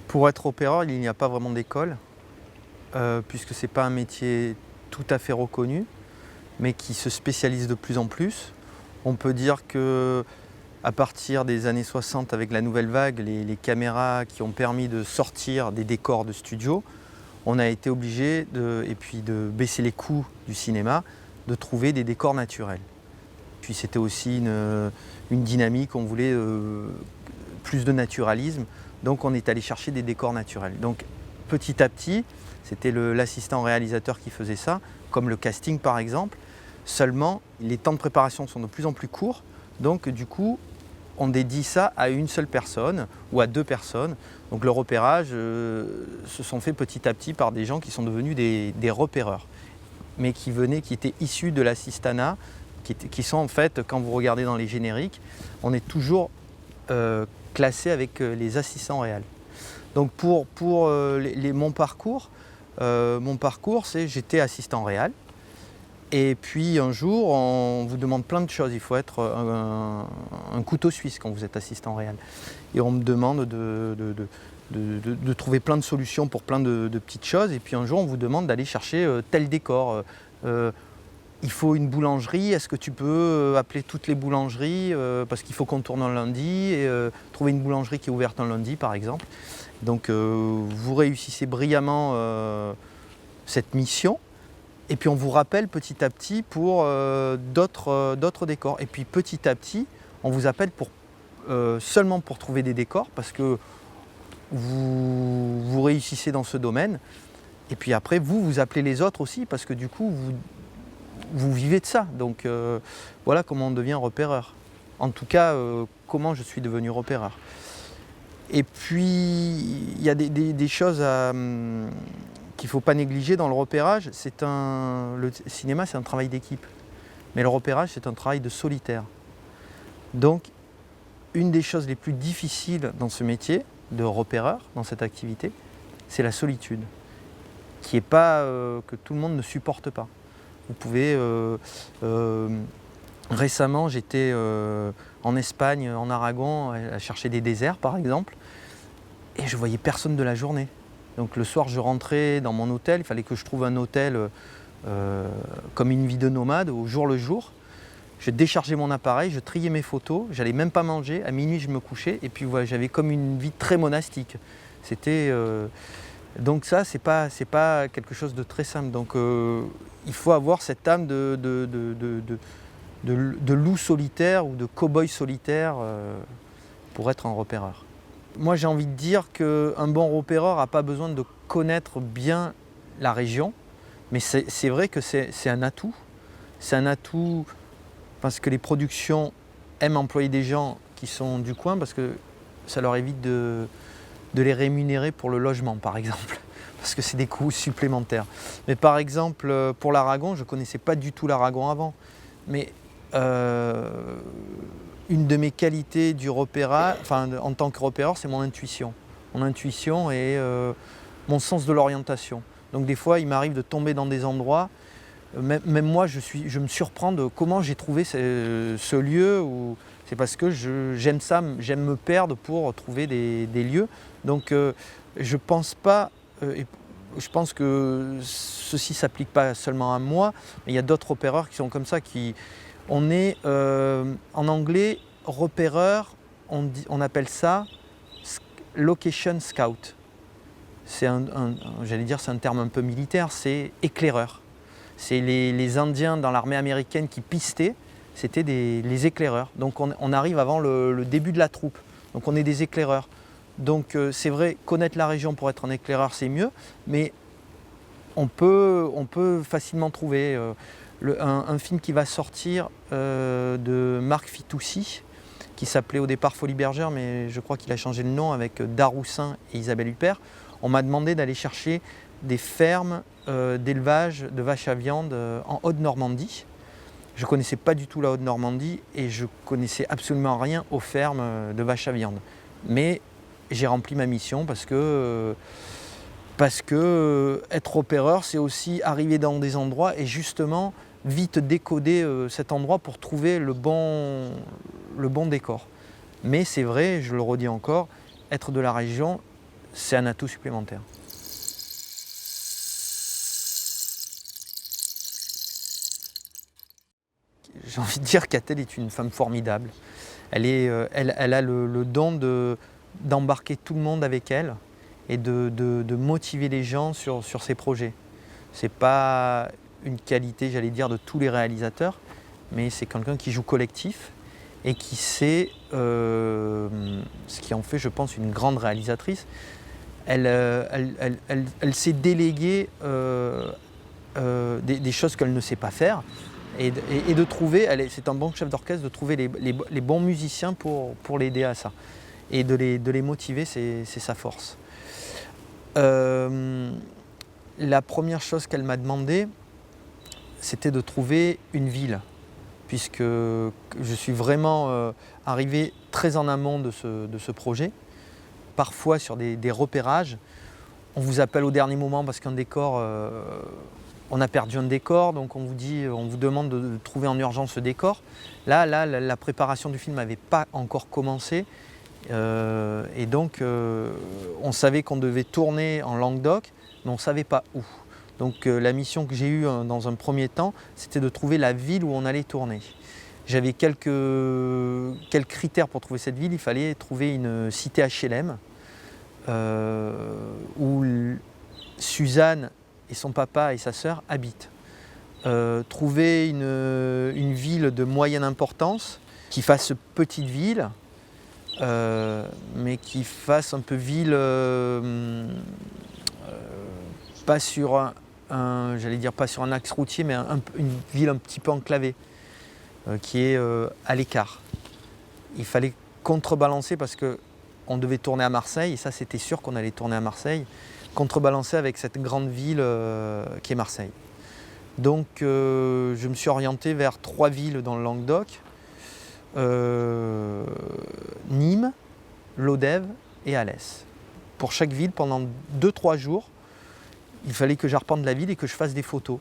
Pour être opéreur, il n'y a pas vraiment d'école, puisque ce n'est pas un métier tout à fait reconnu, mais qui se spécialise de plus en plus. On peut dire que à partir des années 60, avec la nouvelle vague, les caméras qui ont permis de sortir des décors de studio, on a été obligé et puis de baisser les coûts du cinéma, de trouver des décors naturels. Puis c'était aussi une dynamique, on voulait plus de naturalisme, donc on est allé chercher des décors naturels. Donc petit à petit, c'était l'assistant réalisateur qui faisait ça, comme le casting par exemple. Seulement, les temps de préparation sont de plus en plus courts, donc du coup, on dédie ça à une seule personne ou à 2 personnes. Donc le repérage se sont fait petit à petit par des gens qui sont devenus des repéreurs, mais qui étaient issus de l'assistanat, qui sont en fait, quand vous regardez dans les génériques, on est toujours classé avec les assistants réels. Donc pour mon parcours, c'est j'étais assistant réel. Et puis un jour, on vous demande plein de choses. Il faut être un couteau suisse quand vous êtes assistant réel. Et on me demande de trouver plein de solutions pour plein de petites choses. Et puis un jour, on vous demande d'aller chercher tel décor. Il faut une boulangerie, est-ce que tu peux appeler toutes les boulangeries parce qu'il faut qu'on tourne un lundi et trouver une boulangerie qui est ouverte un lundi par exemple. Donc vous réussissez brillamment cette mission. Et puis on vous rappelle petit à petit pour d'autres décors. Et puis petit à petit, on vous appelle seulement pour trouver des décors parce que vous réussissez dans ce domaine. Et puis après, vous appelez les autres aussi parce que du coup, vous vivez de ça. Donc voilà comment on devient repéreur. En tout cas, comment je suis devenu repéreur. Et puis, il y a des choses qu'il ne faut pas négliger dans le repérage. Le cinéma, c'est un travail d'équipe. Mais le repérage, c'est un travail de solitaire. Donc, une des choses les plus difficiles dans ce métier de repéreur, dans cette activité, c'est la solitude, qui est pas que tout le monde ne supporte pas. Vous pouvez... récemment, j'étais en Espagne, en Aragon, à chercher des déserts, par exemple, et je voyais personne de la journée. Donc le soir, je rentrais dans mon hôtel, il fallait que je trouve un hôtel comme une vie de nomade, au jour le jour. Je déchargeais mon appareil, je triais mes photos, j'allais même pas manger, à minuit je me couchais, et puis voilà, j'avais comme une vie très monastique. Donc ça, c'est pas quelque chose de très simple. Donc il faut avoir cette âme de loup solitaire ou de cow-boy solitaire pour être un repéreur. Moi j'ai envie de dire qu'un bon repéreur n'a pas besoin de connaître bien la région, mais c'est vrai que c'est un atout. C'est un atout parce que les productions aiment employer des gens qui sont du coin parce que ça leur évite de les rémunérer pour le logement par exemple, parce que c'est des coûts supplémentaires. Mais par exemple pour l'Aragon, je ne connaissais pas du tout l'Aragon avant, mais une de mes qualités du repérage, en tant que repéreur, c'est mon intuition. Mon intuition et mon sens de l'orientation. Donc des fois, il m'arrive de tomber dans des endroits, même moi, je me surprends de comment j'ai trouvé ce lieu. C'est parce que j'aime ça, j'aime me perdre pour trouver des lieux. Donc je pense pas, je pense que ceci ne s'applique pas seulement à moi, mais il y a d'autres repéreurs qui sont comme ça, on est, en anglais, repéreur, on appelle ça location scout. J'allais dire, c'est un terme un peu militaire, c'est éclaireur. C'est les Indiens dans l'armée américaine qui pistaient, c'était les éclaireurs. Donc on arrive avant le début de la troupe, donc on est des éclaireurs. Donc c'est vrai, connaître la région pour être un éclaireur, c'est mieux, mais on peut facilement trouver... un film qui va sortir de Marc Fitoussi, qui s'appelait au départ Folies Bergère, mais je crois qu'il a changé de nom avec Daroussin et Isabelle Huppert. On m'a demandé d'aller chercher des fermes d'élevage de vaches à viande en Haute-Normandie. Je ne connaissais pas du tout la Haute-Normandie et je ne connaissais absolument rien aux fermes de vaches à viande. Mais j'ai rempli ma mission parce que être repéreur, c'est aussi arriver dans des endroits et justement vite décoder cet endroit pour trouver le bon décor. Mais c'est vrai, je le redis encore, être de la région, c'est un atout supplémentaire. J'ai envie de dire qu'Athel est une femme formidable. Elle a le don d'embarquer tout le monde avec elle et de motiver les gens sur ses projets. Ce n'est pas une qualité, j'allais dire, de tous les réalisateurs, mais c'est quelqu'un qui joue collectif et qui sait ce qui en fait, je pense, une grande réalisatrice. Elle sait déléguer des choses qu'elle ne sait pas faire et de trouver, c'est un bon chef d'orchestre, de trouver les bons musiciens pour l'aider à ça. Et de les motiver, c'est sa force. La première chose qu'elle m'a demandé, c'était de trouver une ville, puisque je suis vraiment arrivé très en amont de ce projet, parfois sur des repérages. On vous appelle au dernier moment parce qu'un décor, on a perdu un décor, donc on vous demande de trouver en urgence ce décor. Là, la préparation du film n'avait pas encore commencé, et donc on savait qu'on devait tourner en Languedoc, mais on ne savait pas où. Donc la mission que j'ai eue dans un premier temps, c'était de trouver la ville où on allait tourner. J'avais quelques critères pour trouver cette ville. Il fallait trouver une cité HLM, où Suzanne et son papa et sa sœur habitent. Trouver une ville de moyenne importance, qui fasse petite ville, mais qui fasse un peu ville, pas sur j'allais dire pas sur un axe routier, mais une ville un petit peu enclavée, qui est à l'écart. Il fallait contrebalancer parce qu'on devait tourner à Marseille, et ça c'était sûr qu'on allait tourner à Marseille, contrebalancer avec cette grande ville qui est Marseille. Donc je me suis orienté vers 3 villes dans le Languedoc, Nîmes, Lodève et Alès. Pour chaque ville, pendant 2-3 jours, il fallait que j'arpente la ville et que je fasse des photos.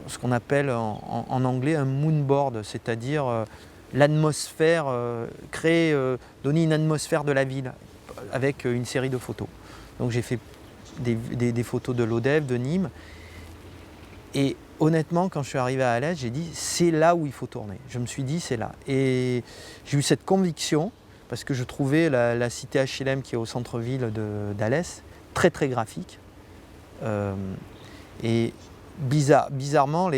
Ce qu'on appelle en anglais un moonboard, c'est-à-dire l'atmosphère, donner une atmosphère de la ville avec une série de photos. Donc j'ai fait des photos de Lodève, de Nîmes. Et honnêtement, quand je suis arrivé à Alès, j'ai dit c'est là où il faut tourner. Je me suis dit c'est là. Et j'ai eu cette conviction parce que je trouvais la cité HLM qui est au centre-ville d'Alès très très graphique. Et bizarrement,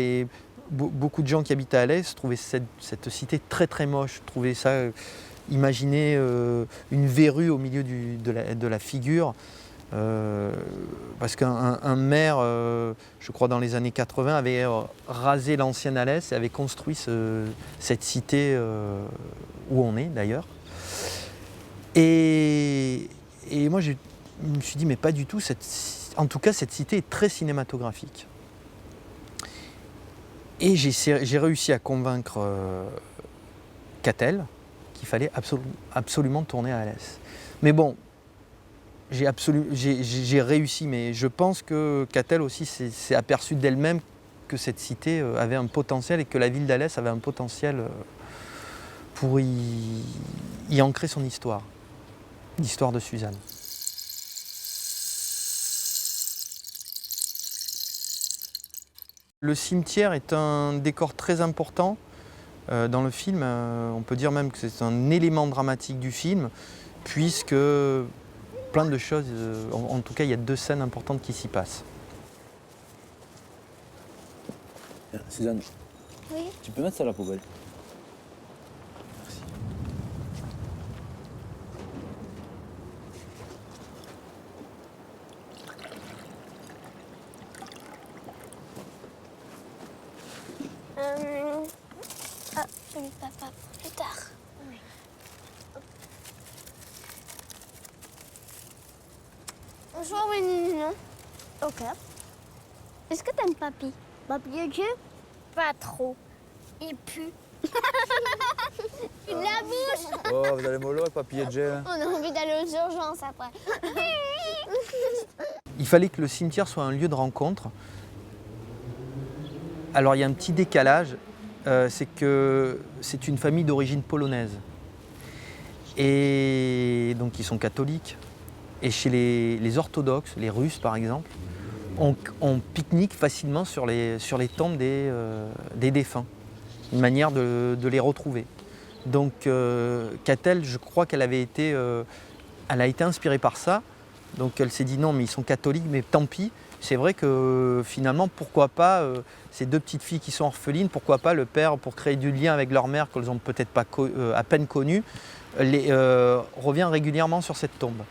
beaucoup de gens qui habitent à Alès trouvaient cette cité très très moche, trouvaient ça, imaginer une verrue au milieu de la figure, parce qu'un maire, je crois dans les années 80, avait rasé l'ancienne Alès et avait construit cette cité où on est d'ailleurs. Et moi je me suis dit mais pas du tout, en tout cas cette cité est très cinématographique. Et j'ai réussi à convaincre Catel qu'il fallait absolument tourner à Alès. Mais bon, j'ai réussi, mais je pense que Catel aussi s'est aperçue d'elle-même que cette cité avait un potentiel et que la ville d'Alès avait un potentiel pour y ancrer son histoire, l'histoire de Suzanne. Le cimetière est un décor très important dans le film. On peut dire même que c'est un élément dramatique du film, puisque plein de choses, en tout cas il y a 2 scènes importantes qui s'y passent. Suzanne, Oui. tu peux mettre ça à la poubelle? Merci. Ah, salut papa, plus tard. Oui. Bonjour, Winnie. Ok. Est-ce que t'aimes papy? Papy et Dieu? Pas trop. Il pue. Il la bouche. Oh, vous allez mollo, papy et Jay. On a envie d'aller aux urgences après. Il fallait que le cimetière soit un lieu de rencontre. Alors il y a un petit décalage, c'est que c'est une famille d'origine polonaise. Et donc ils sont catholiques. Et chez les orthodoxes, les Russes par exemple, on pique-nique facilement sur les tombes des défunts. Une manière de les retrouver. Donc Catel, je crois qu'elle a été inspirée par ça. Donc elle s'est dit non, mais ils sont catholiques, mais tant pis. C'est vrai que finalement, pourquoi pas, ces deux petites filles qui sont orphelines, pourquoi pas le père, pour créer du lien avec leur mère, qu'elles n'ont peut-être pas à peine connue, revient régulièrement sur cette tombe.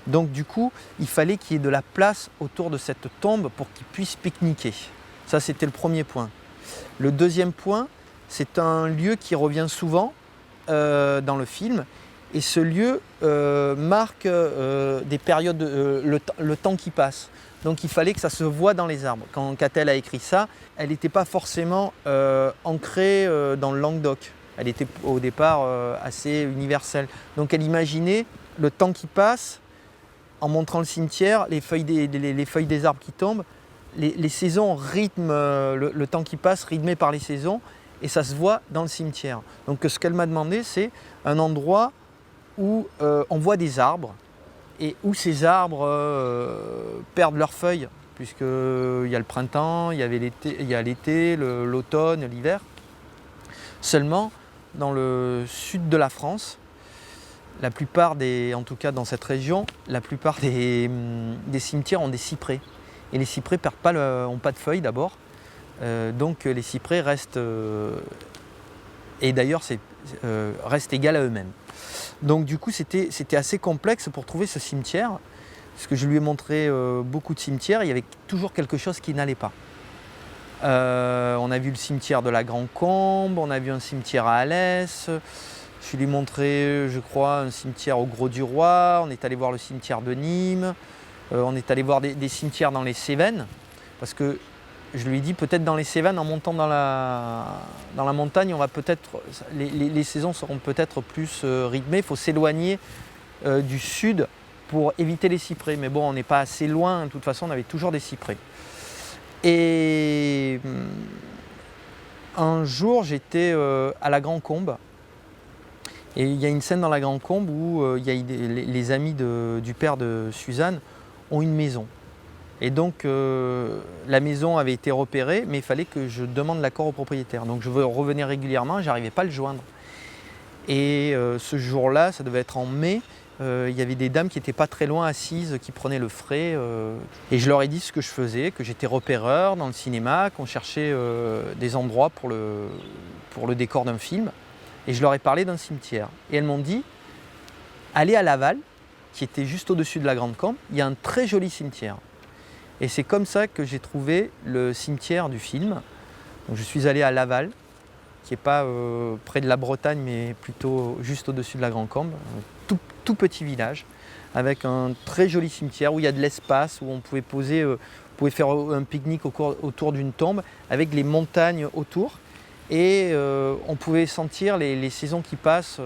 Donc du coup, il fallait qu'il y ait de la place autour de cette tombe pour qu'ils puissent pique-niquer. Ça, c'était le premier point. Le deuxième point, c'est un lieu qui revient souvent dans le film. Et ce lieu marque des périodes, le temps qui passe. Donc il fallait que ça se voit dans les arbres. Quand Catel a écrit ça, elle n'était pas forcément ancrée dans le Languedoc. Elle était au départ assez universelle. Donc elle imaginait le temps qui passe en montrant le cimetière, les feuilles des arbres qui tombent. Les saisons rythment le temps qui passe, rythmé par les saisons, et ça se voit dans le cimetière. Donc ce qu'elle m'a demandé, c'est un endroit où on voit des arbres et où ces arbres perdent leurs feuilles, puisqu'il y a le printemps, il y a l'été, l'automne, l'hiver. Seulement, dans le sud de la France, la plupart en tout cas dans cette région, la plupart des cimetières ont des cyprès. Et les cyprès n'ont pas de feuilles d'abord, donc les cyprès restent, et d'ailleurs restent égales à eux-mêmes. Donc du coup c'était assez complexe pour trouver ce cimetière, parce que je lui ai montré beaucoup de cimetières, il y avait toujours quelque chose qui n'allait pas. On a vu le cimetière de la Grande Combe, on a vu un cimetière à Alès, je lui ai montré, je crois, un cimetière au Grau-du-Roi, on est allé voir le cimetière de Nîmes, on est allé voir des cimetières dans les Cévennes, parce que je lui ai dit peut-être dans les Cévennes, en montant dans la montagne, on va les saisons seront peut-être plus rythmées, il faut s'éloigner du sud pour éviter les cyprès. Mais bon, on n'est pas assez loin, de toute façon on avait toujours des cyprès. Et un jour j'étais à la Grande Combe, et il y a une scène dans la Grande Combe où les amis du père de Suzanne ont une maison. Et donc la maison avait été repérée, mais il fallait que je demande l'accord au propriétaire. Donc je revenais régulièrement, je n'arrivais pas à le joindre. Et ce jour-là, ça devait être en mai, il y avait des dames qui n'étaient pas très loin assises, qui prenaient le frais. Et je leur ai dit ce que je faisais, que j'étais repéreur dans le cinéma, qu'on cherchait des endroits pour le décor d'un film. Et je leur ai parlé d'un cimetière. Et elles m'ont dit, allez à Laval, qui était juste au-dessus de la Grande Combe, il y a un très joli cimetière. Et c'est comme ça que j'ai trouvé le cimetière du film. Donc je suis allé à Laval, qui n'est pas près de la Bretagne, mais plutôt juste au-dessus de la Grande Combe, un tout petit village, avec un très joli cimetière où il y a de l'espace, où on pouvait faire un pique-nique autour d'une tombe, avec les montagnes autour. Et on pouvait sentir les saisons qui passent,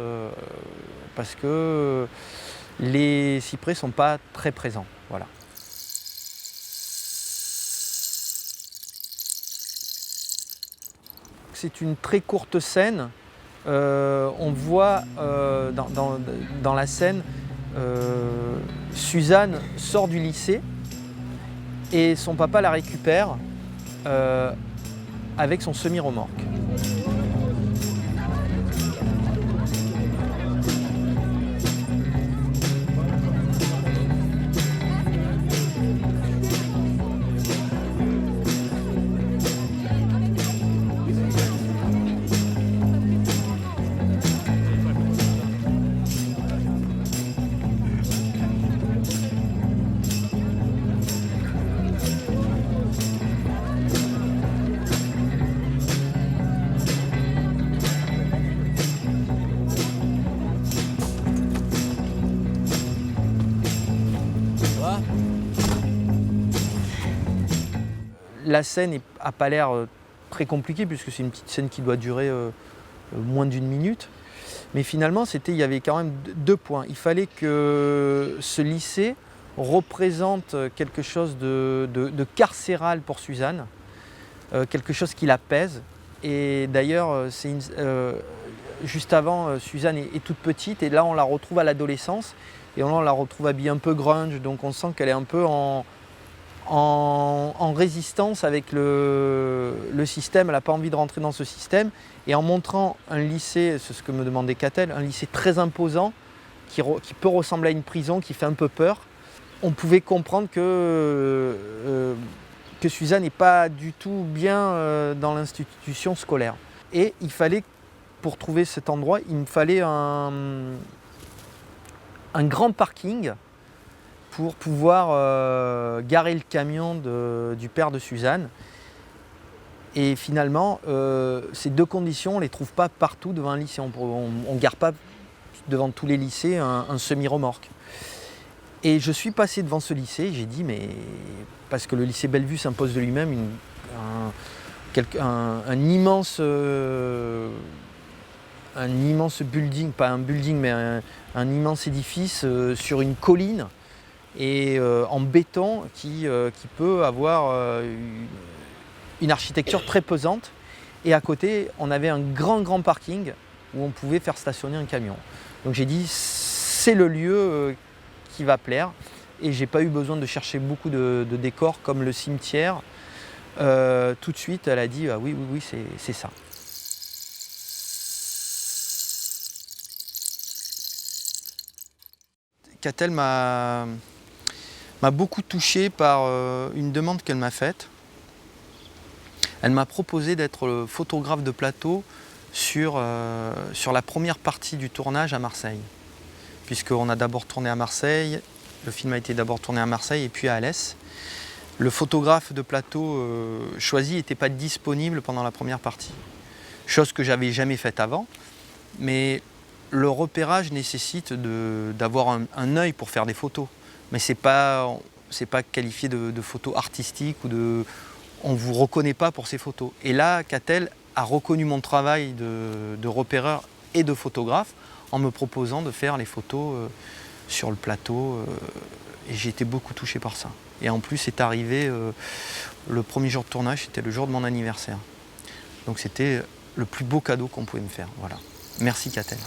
parce que les cyprès ne sont pas très présents. Voilà. C'est une très courte scène. On voit dans la scène, Suzanne sort du lycée et son papa la récupère avec son semi-remorque. La scène n'a pas l'air très compliquée, puisque c'est une petite scène qui doit durer moins d'une minute. Mais finalement, il y avait quand même deux points. Il fallait que ce lycée représente quelque chose de carcéral pour Suzanne, quelque chose qui la pèse. Et d'ailleurs, juste avant, Suzanne est toute petite, et là on la retrouve à l'adolescence. Et on la retrouve habillée un peu grunge, donc on sent qu'elle est un peu en résistance avec le système. Elle n'a pas envie de rentrer dans ce système. Et en montrant un lycée, c'est ce que me demandait Catel, un lycée très imposant, qui peut ressembler à une prison, qui fait un peu peur, on pouvait comprendre que Suzanne n'est pas du tout bien dans l'institution scolaire. Et il fallait, pour trouver cet endroit, il me fallait un grand parking pour pouvoir garer le camion du père de Suzanne. Et finalement, ces deux conditions, on ne les trouve pas partout devant un lycée. On ne gare pas devant tous les lycées un semi-remorque. Et je suis passé devant ce lycée, j'ai dit, mais parce que le lycée Bellevue s'impose de lui-même un immense building, pas un building, mais un immense édifice sur une colline et en béton qui peut avoir une architecture très pesante. Et à côté, on avait un grand parking où on pouvait faire stationner un camion. Donc j'ai dit, c'est le lieu qui va plaire. Et j'ai pas eu besoin de chercher beaucoup de décors comme le cimetière. Tout de suite, elle a dit, ah oui, c'est ça. Catel m'a beaucoup touché par une demande qu'elle m'a faite. Elle m'a proposé d'être photographe de plateau sur la première partie du tournage à Marseille. Puisqu'on a d'abord tourné à Marseille, le film a été d'abord tourné à Marseille et puis à Alès. Le photographe de plateau choisi n'était pas disponible pendant la première partie. Chose que j'avais jamais faite avant, mais le repérage nécessite d'avoir un œil pour faire des photos. Mais c'est pas qualifié de photos artistiques ou de... On ne vous reconnaît pas pour ces photos. Et là, Catel a reconnu mon travail de repéreur et de photographe en me proposant de faire les photos sur le plateau. Et j'ai été beaucoup touché par ça. Et en plus, c'est arrivé le premier jour de tournage, c'était le jour de mon anniversaire. Donc c'était le plus beau cadeau qu'on pouvait me faire. Voilà. Merci Catel.